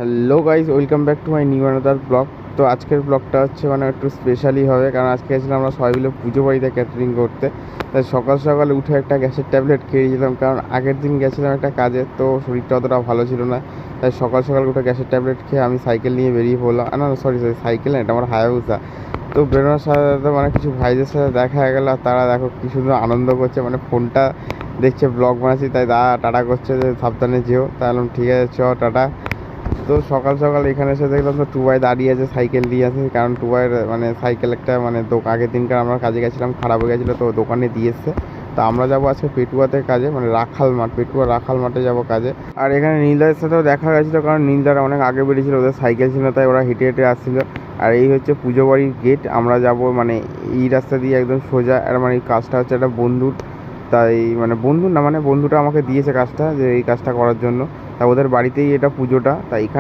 Hello guys, welcome back to my new another blog. তো আজকের ব্লগটা হচ্ছে মানে একটু স্পেশালি হবে, কারণ আজকে গেছিলাম আমরা সবাই মিলে পুজো বাড়িতে ক্যাটারিং করতে। তাই সকাল সকাল উঠে একটা গ্যাসের ট্যাবলেট খেয়েছিলাম, কারণ আগের দিন গেছিলাম একটা কাজে, তো শরীরটা অতটা ভালো ছিল না। তাই সকাল সকাল উঠে গ্যাসের ট্যাবলেট খেয়ে আমি সাইকেল নিয়ে বেরিয়ে পড়লাম। না সরি সাইকেল না, এটা আমার হায়াবুসা। তো বেরোনোর সাথে সাথে মানে কিছু ভাইদের সাথে দেখা হয়ে গেল, আর তারা দেখো কি সুন্দর আনন্দ করছে, মানে ফোনটা দেখছে ব্লগ বানাচ্ছি, তাই তারা টাটা করছে যে সাবধানে যেও। তাহলে ঠিক আছে, চ টাটা। তো সকাল সকাল এখানে এসে দেখলাম তো টুবাই দাঁড়িয়ে আছে, সাইকেল দিয়ে আছে, কারণ টুবাইয়ের মানে সাইকেল একটা মানে আগের দিনকার আমরা কাজে গেছিলাম, খারাপ হয়ে গেছিলো, তো দোকানে দিয়ে এসছে। তো আমরা যাবো আজকে পেটুয়াতে কাজে, মানে রাখাল মাঠ, পেটুয়া রাখাল মাঠে যাবো কাজে। আর এখানে নীলদার সাথেও দেখা গেছিলো, কারণ নীলদারা অনেক আগে বেরিয়েছিল, ওদের সাইকেল ছিল, তাই ওরা হেঁটে হেঁটে আসছিলো। আর এই হচ্ছে পুজো বাড়ির গেট। আমরা যাব মানে এই রাস্তা দিয়ে একদম সোজা। আর মানে এই কাজটা হচ্ছে একটা বন্ধুর, তাই মানে বন্ধুর না, মানে বন্ধুটা আমাকে দিয়েছে কাজটা, যে এই কাজটা করার জন্য। তা ওদের বাড়িতেই এটা পুজোটা, তাই